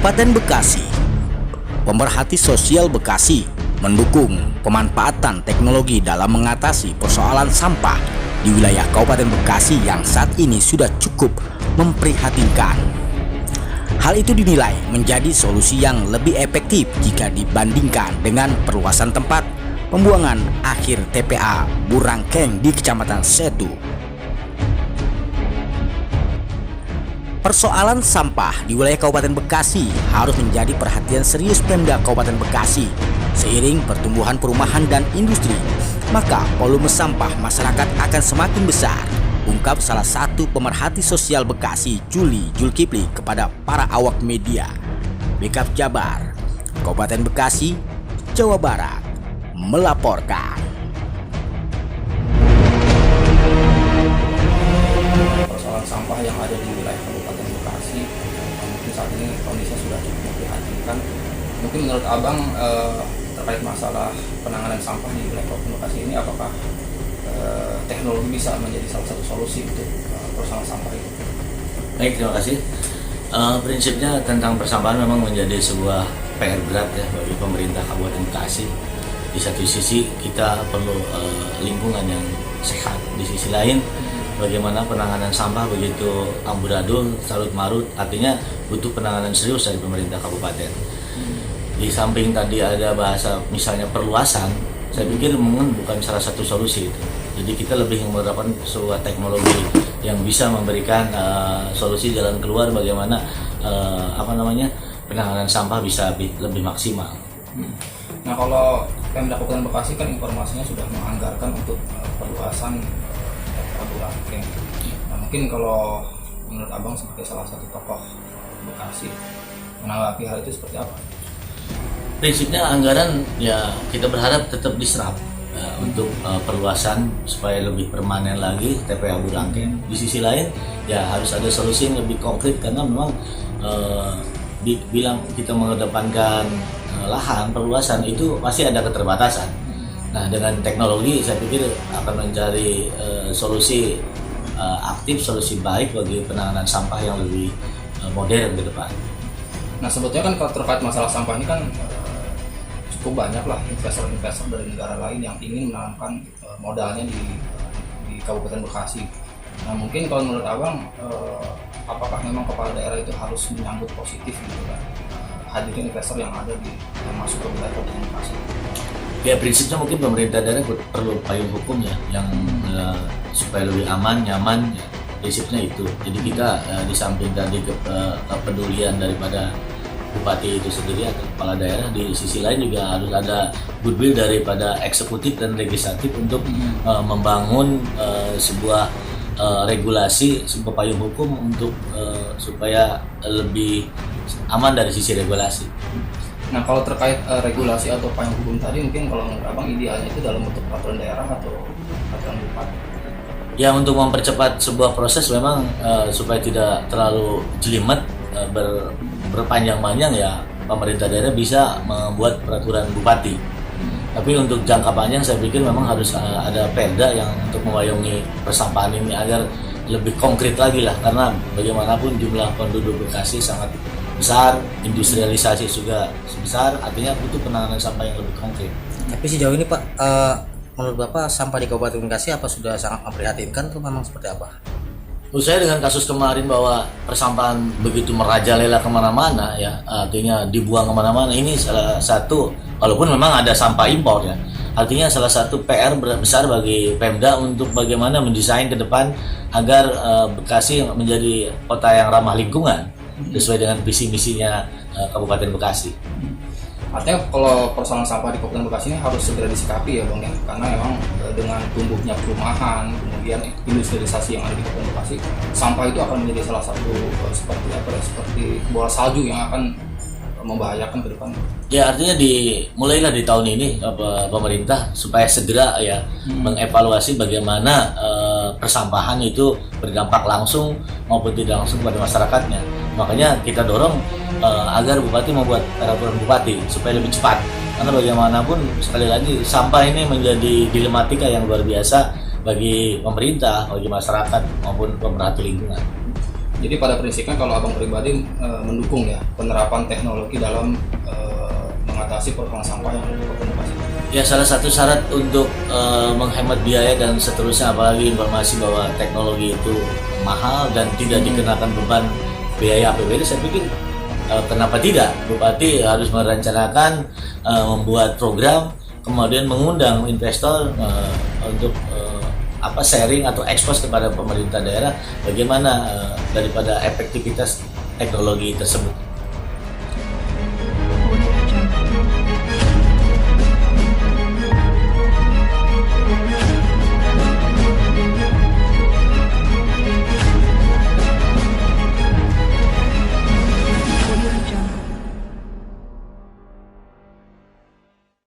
Kabupaten Bekasi, pemerhati sosial Bekasi mendukung pemanfaatan teknologi dalam mengatasi persoalan sampah di wilayah Kabupaten Bekasi yang saat ini sudah cukup memprihatinkan. Hal itu dinilai menjadi solusi yang lebih efektif jika dibandingkan dengan perluasan tempat pembuangan akhir TPA Burangkeng di Kecamatan Setu. Persoalan sampah di wilayah Kabupaten Bekasi harus menjadi perhatian serius Pemda Kabupaten Bekasi. Seiring pertumbuhan perumahan dan industri, maka volume sampah masyarakat akan semakin besar, ungkap salah satu pemerhati sosial Bekasi, Juli Julkipli, kepada para awak media. Bekap Jabar, Kabupaten Bekasi, Jawa Barat, melaporkan. Persoalan sampah yang ada di wilayah Kabupaten Bekasi mungkin saat ini kondisinya sudah cukup memprihatinkan. Mungkin menurut Abang terkait masalah penanganan sampah di wilayah Kabupaten Bekasi ini, apakah teknologi bisa menjadi salah satu solusi untuk persoalan sampah itu? Baik, terima kasih. Prinsipnya tentang persampahan memang menjadi sebuah PR berat ya bagi pemerintah Kabupaten Bekasi. Di satu sisi kita perlu lingkungan yang sehat, di sisi lain bagaimana penanganan sampah begitu amburadul, carut marut, artinya butuh penanganan serius dari pemerintah kabupaten. Di samping tadi ada bahasa misalnya perluasan, saya pikir mungkin bukan salah satu solusi itu. Jadi kita lebih menerapkan sebuah teknologi yang bisa memberikan solusi jalan keluar bagaimana penanganan sampah bisa lebih maksimal. Nah, kalau Pemda Kabupaten Bekasi kan informasinya sudah menganggarkan untuk perluasan Burangkeng. Nah, mungkin kalau menurut Abang sebagai salah satu tokoh Bekasi, menanggapi hal itu seperti apa? Prinsipnya anggaran ya kita berharap tetap diserap untuk perluasan supaya lebih permanen lagi TPA Burangkeng. Di sisi lain ya harus ada solusi yang lebih konkret karena memang dibilang kita mengedepankan lahan perluasan itu pasti ada keterbatasan. Nah, dengan teknologi saya pikir akan mencari solusi aktif, solusi baik bagi penanganan sampah yang lebih modern ke depan. Nah, sebetulnya kan kalau terkait masalah sampah ini kan cukup banyak lah investor-investor dari negara lain yang ingin menanamkan modalnya di Kabupaten Bekasi. Nah, mungkin kalau menurut Abang, apakah memang kepala daerah itu harus menyambut positif gitu kan hadirnya investor yang masuk ke wilayah Kabupaten Bekasi? Ya, prinsipnya mungkin pemerintah daerah perlu payung hukum ya yang supaya lebih aman, nyaman ya. Prinsipnya itu. Jadi kita di samping tadi kepedulian daripada bupati itu sendiri atau kepala daerah, di sisi lain juga harus ada goodwill daripada eksekutif dan legislatif untuk membangun sebuah regulasi, sebuah payung hukum untuk supaya lebih aman dari sisi regulasi. Nah, kalau terkait regulasi atau payung hukum tadi, mungkin kalau menurut Abang idealnya itu dalam bentuk peraturan daerah atau peraturan bupati? Ya, untuk mempercepat sebuah proses memang supaya tidak terlalu jelimet berpanjang-panjang ya pemerintah daerah bisa membuat peraturan bupati. Tapi untuk jangka panjang saya pikir memang harus ada perda yang untuk memayungi persampahan ini agar lebih konkret lagi lah, karena bagaimanapun jumlah penduduk Bekasi sangat besar, industrialisasi juga sebesar, artinya butuh penanganan sampah yang lebih konkret. Tapi sejauh ini Pak, menurut Bapak sampah di Kabupaten Bekasi apa sudah sangat memprihatinkan atau memang seperti apa? Menurut saya dengan kasus kemarin bahwa persampahan begitu merajalela kemana-mana ya, artinya dibuang kemana-mana, ini salah satu, walaupun memang ada sampah impor ya, artinya salah satu PR besar bagi Pemda untuk bagaimana mendesain ke depan agar Bekasi menjadi kota yang ramah lingkungan sesuai dengan visi misinya Kabupaten Bekasi. Artinya kalau persoalan sampah di Kabupaten Bekasi ini harus segera disikapi ya Bang ya, karena memang dengan tumbuhnya perumahan, kemudian industrialisasi yang ada di Kabupaten Bekasi, sampah itu akan menjadi salah satu seperti bola salju yang akan membahayakan ke depan. Ya, artinya mulailah di tahun ini pemerintah supaya segera ya mengevaluasi bagaimana persampahan itu berdampak langsung maupun tidak langsung pada masyarakatnya. Makanya kita dorong agar bupati membuat peraturan bupati supaya lebih cepat. Karena bagaimanapun sekali lagi sampah ini menjadi dilematika yang luar biasa bagi pemerintah, bagi masyarakat maupun pemerhati lingkungan. Jadi pada prinsipnya kalau abang pribadi mendukung ya penerapan teknologi dalam mengatasi persoalan sampah yang ada di Kabupaten Bekasi. Ya, salah satu syarat untuk menghemat biaya dan seterusnya, apalagi informasi bahwa teknologi itu mahal dan tidak dikenakan beban biaya APBD, saya pikir kenapa tidak? Bupati harus merencanakan membuat program, kemudian mengundang investor untuk sharing atau ekspos kepada pemerintah daerah bagaimana daripada efektivitas teknologi tersebut.